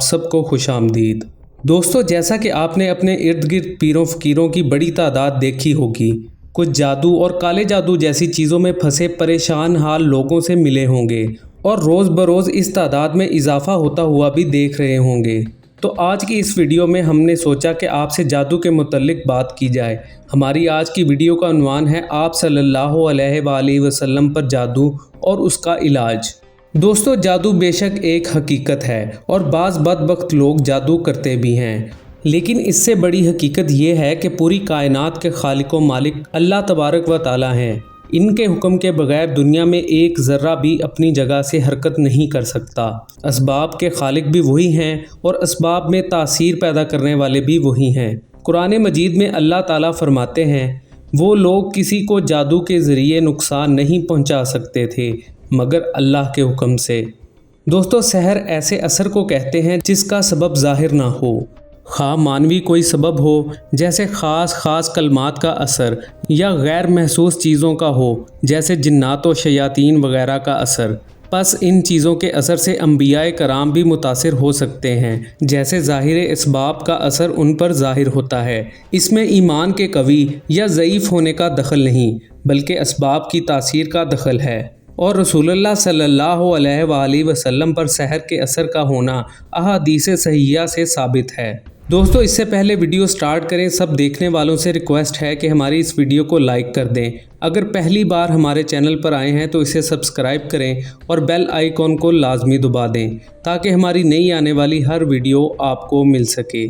सबको खुश आमदीद। दोस्तों, जैसा कि आपने अपने इर्द गिर्द पीरों फ़कीरों की बड़ी तादाद देखी होगी, कुछ जादू और काले जादू जैसी चीज़ों में फंसे परेशान हाल लोगों से मिले होंगे और रोज़ बरोज़ इस तादाद में इजाफ़ा होता हुआ भी देख रहे होंगे। तो आज की इस वीडियो में हमने सोचा कि आपसे जादू के मुतल्लिक बात की जाए। हमारी आज की वीडियो का उन्वान है आप सल्लल्लाहु अलैहि वसल्लम पर जादू और उसका इलाज। दोस्तों, जादू बेशक एक हकीकत है और बाज़ बदबख्त लोग जादू करते भी हैं, लेकिन इससे बड़ी हकीकत ये है कि पूरी कायनात के खालिक व मालिक अल्लाह तबारक व तआला हैं। इनके हुक्म के बगैर दुनिया में एक ज़र्रा भी अपनी जगह से हरकत नहीं कर सकता। असबाब के खालिक भी वही हैं और असबाब में तासीर पैदा करने वाले भी वही हैं। कुरान मजीद में अल्लाह ताला फरमाते हैं, वो लोग किसी को जादू के ज़रिए नुकसान नहीं पहुंचा सकते थे मगर अल्लाह के हुक्म से। दोस्तों, सहर ऐसे असर को कहते हैं जिसका सबब ज़ाहिर ना हो, खा मानवी कोई सबब हो, जैसे ख़ास कलमात का असर, या गैर महसूस चीज़ों का हो, जैसे जिन्नात व शयातीन वगैरह का असर। बस इन चीज़ों के असर से अंबियाए कराम भी मुतासिर हो सकते हैं, जैसे ज़ाहिर इसबाब का असर उन पर ज़ाहिर होता है। इसमें ईमान के कवी या ज़ईफ़ होने का दखल नहीं, बल्कि असबाब की तासीर का दखल है। और रसूलुल्लाह सल्लल्लाहु अलैहि वसल्लम पर सहर के असर का होना अहादीस सहीहा से साबित है। दोस्तों, इससे पहले वीडियो स्टार्ट करें, सब देखने वालों से रिक्वेस्ट है कि हमारी इस वीडियो को लाइक कर दें। अगर पहली बार हमारे चैनल पर आए हैं तो इसे सब्सक्राइब करें और बेल आइकॉन को लाजमी दबा दें ताकि हमारी नई आने वाली हर वीडियो आपको मिल सके।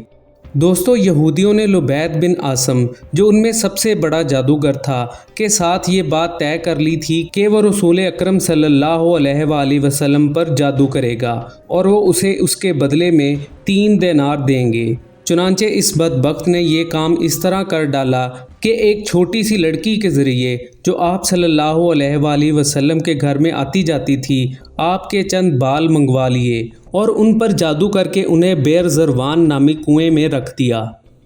दोस्तों, यहूदियों ने लुबैद बिन आसम, जो उनमें सबसे बड़ा जादूगर था, के साथ ये बात तय कर ली थी कि वो रसूल अकरम सल्लल्लाहु अलैहि वसल्लम पर जादू करेगा और वो उसे उसके बदले में 3 दिनार देंगे। चुनांचे इस बदबख्त ने ये काम इस तरह कर डाला कि एक छोटी सी लड़की के ज़रिए, जो आप सल्लल्लाहु अलैहि वसल्लम के घर में आती जाती थी, आपके चंद बाल मंगवा लिए और उन पर जादू करके उन्हें बेर ज़रवान नामी कुएं में रख दिया।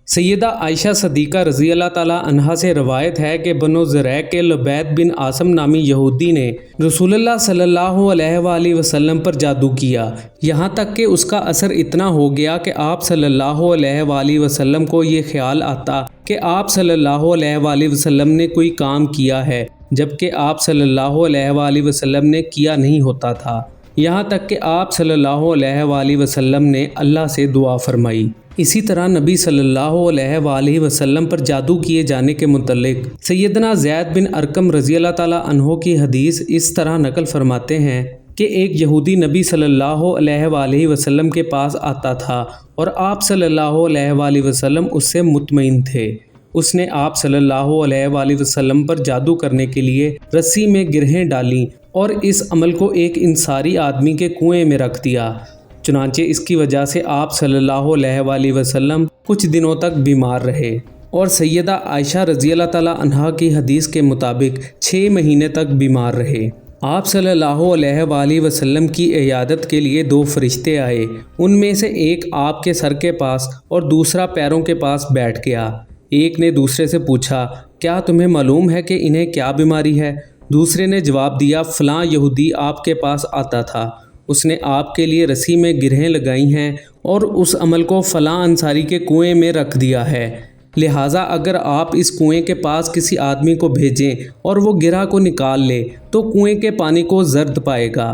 सैयदा आयशा सदीक़ा रज़ी अल्लाह ताला अन्हा से रवायत है कि बनो ज़रैक़ के लुबैद बिन आसम नामी यहूदी ने रसूलुल्लाह सल्लल्लाहु अलैहि वसल्लम पर जादू किया, यहाँ तक कि उसका असर इतना हो गया कि आप सल्लल्लाहु अलैहि वसल्लम को ये ख्याल आता कि आप सल्लल्लाहु अलैहि वसल्लम ने कोई काम किया है, जबकि आप सल्लल्लाहु अलैहि वसल्लम ने किया नहीं होता था। यहाँ तक कि आप सल्लल्लाहु अलैहि वसल्लम ने अल्लाह से दुआ फरमाई। इसी तरह नबी सल्लल्लाहु अलैहि वसल्लम पर जादू किए जाने के मुतल्लिक सैयदना ज़ैद बिन अरकम रज़ी अल्लाह ताला अन्हो की हदीस इस तरह नकल फरमाते हैं कि एक यहूदी नबी सल्लल्लाहु अलैहि वसल्लम के पास आता था और आप सल्लल्लाहु अलैहि वसल्लम उससे मुतमईन थे। उसने आप सल्लल्लाहु अलैहि वसल्लम पर जादू करने के लिए रस्सी में गिरहें डाली और इस अमल को एक इंसारी आदमी के कुएं में रख दिया। चुनांचे इसकी वजह से आप सल्लल्लाहु अलैहि वसल्लम कुछ दिनों तक बीमार रहे और सैयदा आयशा रज़ी अल्लाह ताला अन्हा की हदीस के मुताबिक 6 महीने तक बीमार रहे। आप सल्लल्लाहु अलैहि वसल्लम की इयादत के लिए 2 फरिश्ते आए। उनमें से एक आपके सर के पास और दूसरा पैरों के पास बैठ गया। एक ने दूसरे से पूछा, क्या तुम्हें मालूम है कि इन्हें क्या बीमारी है? दूसरे ने जवाब दिया, फ़लाँ यहूदी आपके पास आता था, उसने आपके लिए रस्सी में गिरहें लगाई हैं और उस अमल को फ़लाँ अंसारी के कुएं में रख दिया है। लिहाजा अगर आप इस कुएं के पास किसी आदमी को भेजें और वो गिरह को निकाल ले तो कुएं के पानी को जर्द पाएगा।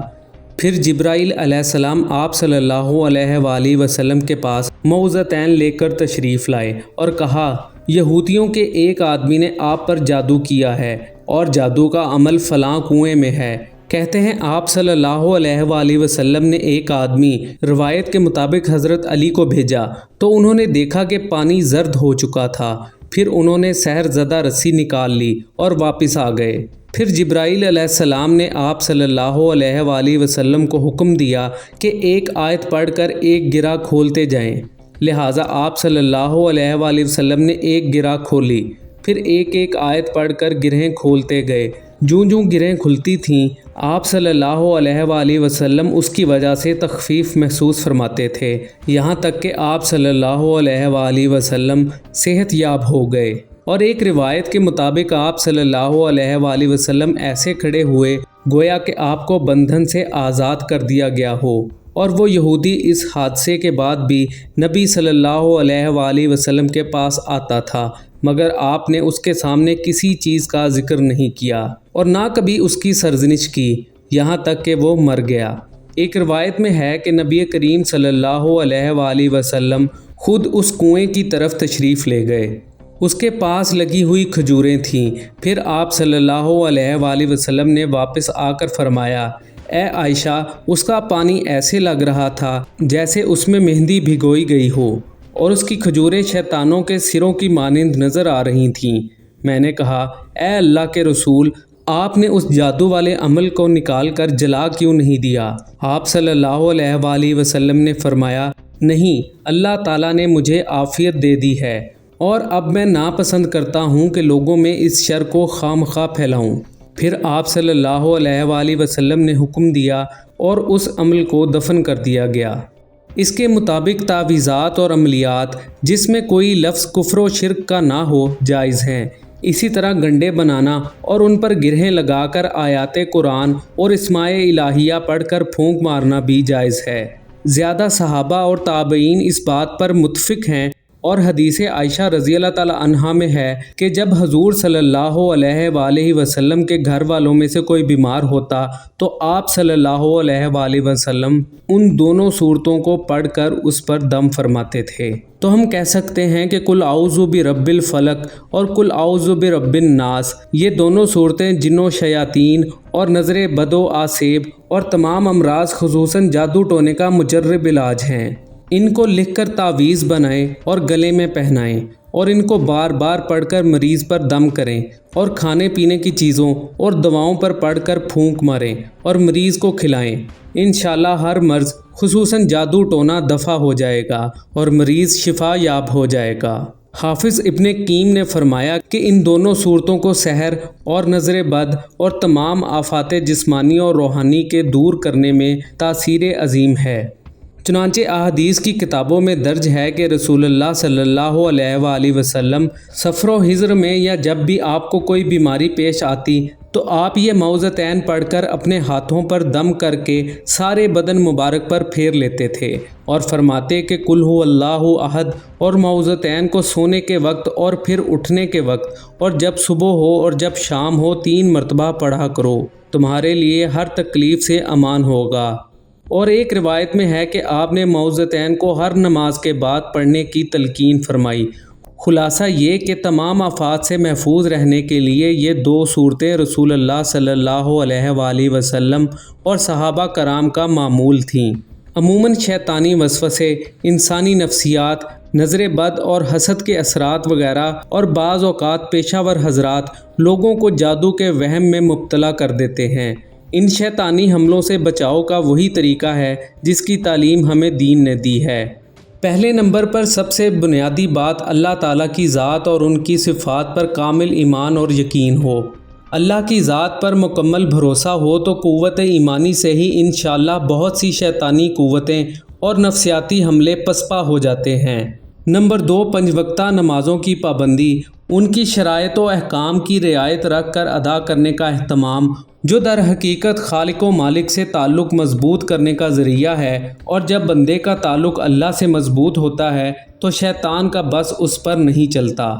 फिर जिब्राइल अलैहिस्सलाम आप सल्लल्लाहु अलैहि वसल्लम के पास मौज़तैन लेकर तशरीफ़ लाए और कहा, यहूदियों के एक आदमी ने आप पर जादू किया है और जादू का अमल फ़लाँ कुएं में है। कहते हैं आप सल्लल्लाहु अलैहि वसल्लम ने एक आदमी, रवायत के मुताबिक हज़रत अली को भेजा तो उन्होंने देखा कि पानी जर्द हो चुका था। फिर उन्होंने सहर ज़दा रस्सी निकाल ली और वापस आ गए। फिर जिब्राइल अलैहिस्सलाम ने आप सल्लल्लाहु अलैहि वसल्लम को हुक्म दिया कि एक आयत पढ़कर एक गिरा खोलते जाएं। लिहाजा आप सल्लल्लाहु अलैहि वसल्लम ने एक गिरा खोली, फिर एक एक आयत पढ़कर गिरहें खोलते गए। जूं जूं गिरहें खुलती थीं, आप सल्लल्लाहु अलैहि वसल्लम उसकी वजह से तखफीफ महसूस फरमाते थे, यहाँ तक कि आप सल्लल्लाहु अलैहि वसल्लम सेहतयाब हो गए। और एक रिवायत के मुताबिक आप सल्लल्लाहु अलैहि वसल्लम ऐसे खड़े हुए गोया कि आपको बंधन से आज़ाद कर दिया गया हो اور وہ یہودی اس حادثے کے بعد بھی نبی صلی اللہ علیہ وآلہ وسلم کے پاس آتا تھا، مگر آپ نے اس کے سامنے کسی چیز کا ذکر نہیں کیا اور نہ کبھی اس کی سرزنش کی، یہاں تک کہ وہ مر گیا۔ ایک روایت میں ہے کہ نبی کریم صلی اللہ علیہ وآلہ وسلم خود اس کنویں کی طرف تشریف لے گئے، اس کے پاس لگی ہوئی کھجوریں تھیں۔ پھر آپ صلی اللہ علیہ وآلہ وسلم نے واپس آ کر فرمایا، اے عائشہ، اس کا پانی ایسے لگ رہا تھا جیسے اس میں مہندی بھگوئی گئی ہو، اور اس کی کھجوریں شیطانوں کے سروں کی مانند نظر آ رہی تھیں۔ میں نے کہا، اے اللہ کے رسول، آپ نے اس جادو والے عمل کو نکال کر جلا کیوں نہیں دیا؟ آپ صلی اللہ علیہ وآلہ وسلم نے فرمایا، نہیں، اللہ تعالیٰ نے مجھے عافیت دے دی ہے، اور اب میں ناپسند کرتا ہوں کہ لوگوں میں اس شر کو خواہ پھیلاؤں۔ پھر آپ صلی اللہ علیہ وآلہ وسلم نے حکم دیا اور اس عمل کو دفن کر دیا گیا۔ اس کے مطابق تعویذات اور عملیات جس میں کوئی لفظ کفر و شرک کا نہ ہو جائز ہیں۔ اسی طرح گنڈے بنانا اور ان پر گرہیں لگا کر آیات قرآن اور اسماء الہیہ پڑھ کر پھونک مارنا بھی جائز ہے۔ زیادہ صحابہ اور تابعین اس بات پر متفق ہیں، اور حدیث عائشہ رضی اللہ تعالی عنہا میں ہے کہ جب حضور صلی اللہ علیہ وآلہ وسلم کے گھر والوں میں سے کوئی بیمار ہوتا تو آپ صلی اللہ علیہ وآلہ وسلم ان دونوں صورتوں کو پڑھ کر اس پر دم فرماتے تھے۔ تو ہم کہہ سکتے ہیں کہ قل اعوذ برب الفلق اور قل اعوذ برب الناس، یہ دونوں صورتیں جنوں، شیاطین اور نظر بد و آسیب اور تمام امراض خصوصاً جادو ٹونے کا مجرب علاج ہیں۔ ان کو لکھ کر تعویذ بنائیں اور گلے میں پہنائیں، اور ان کو بار بار پڑھ کر مریض پر دم کریں، اور کھانے پینے کی چیزوں اور دواؤں پر پڑھ کر پھونک ماریں اور مریض کو کھلائیں۔ انشاءاللہ ہر مرض خصوصاً جادو ٹونا دفع ہو جائے گا اور مریض شفا یاب ہو جائے گا۔ حافظ ابن قیم نے فرمایا کہ ان دونوں صورتوں کو سحر اور نظر بد اور تمام آفات جسمانی اور روحانی کے دور کرنے میں تاثیر عظیم ہے۔ چنانچہ احادیث کی کتابوں میں درج ہے کہ رسول اللہ صلی اللہ علیہ وآلہ وسلم سفر و حضر میں یا جب بھی آپ کو کوئی بیماری پیش آتی تو آپ یہ معوذتین پڑھ کر اپنے ہاتھوں پر دم کر کے سارے بدن مبارک پر پھیر لیتے تھے، اور فرماتے کہ قل هو اللہ احد اور معوذتین کو سونے کے وقت اور پھر اٹھنے کے وقت اور جب صبح ہو اور جب شام ہو 3 مرتبہ پڑھا کرو، تمہارے لیے ہر تکلیف سے امان ہوگا۔ اور ایک روایت میں ہے کہ آپ نے معوذتین کو ہر نماز کے بعد پڑھنے کی تلقین فرمائی۔ خلاصہ یہ کہ تمام آفات سے محفوظ رہنے کے لیے یہ 2 صورتیں رسول اللہ صلی اللہ علیہ وآلہ وسلم اور صحابہ کرام کا معمول تھیں۔ عموماً شیطانی وسوسے، انسانی نفسیات، نظر بد اور حسد کے اثرات وغیرہ، اور بعض اوقات پیشہ ور حضرات لوگوں کو جادو کے وہم میں مبتلا کر دیتے ہیں۔ ان شیطانی حملوں سے بچاؤ کا وہی طریقہ ہے جس کی تعلیم ہمیں دین نے دی ہے۔ پہلے نمبر پر سب سے بنیادی بات اللہ تعالیٰ کی ذات اور ان کی صفات پر کامل ایمان اور یقین ہو۔ اللہ کی ذات پر مکمل بھروسہ ہو تو قوت ایمانی سے ہی انشاءاللہ بہت سی شیطانی قوتیں اور نفسیاتی حملے پسپا ہو جاتے ہیں۔ نمبر 2، 5 وقتہ نمازوں کی پابندی، ان کی شرائط و احکام کی رعایت رکھ کر ادا کرنے کا اہتمام، جو در حقیقت خالق و مالک سے تعلق مضبوط کرنے کا ذریعہ ہے، اور جب بندے کا تعلق اللہ سے مضبوط ہوتا ہے تو شیطان کا بس اس پر نہیں چلتا۔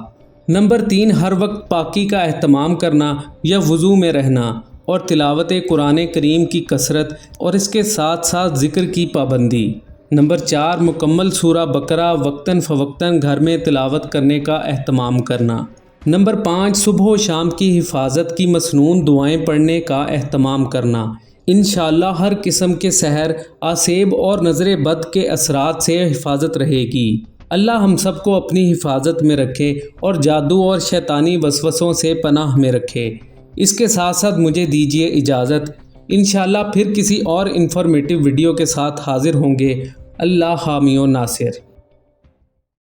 نمبر 3، ہر وقت پاکی کا اہتمام کرنا یا وضو میں رہنا، اور تلاوت قرآن کریم کی کثرت اور اس کے ساتھ ساتھ ذکر کی پابندی۔ نمبر 4، مکمل سورہ بقرہ وقتاً فوقتاً گھر میں تلاوت کرنے کا اہتمام کرنا۔ نمبر 5، صبح و شام کی حفاظت کی مسنون دعائیں پڑھنے کا اہتمام کرنا۔ انشاءاللہ ہر قسم کے سحر، آسیب اور نظر بد کے اثرات سے حفاظت رہے گی۔ اللہ ہم سب کو اپنی حفاظت میں رکھے اور جادو اور شیطانی وسوسوں سے پناہ میں رکھے۔ اس کے ساتھ ساتھ مجھے دیجیے اجازت، انشاءاللہ پھر کسی اور انفارمیٹیو ویڈیو کے ساتھ حاضر ہوں گے۔ اللہ حامی و ناصر۔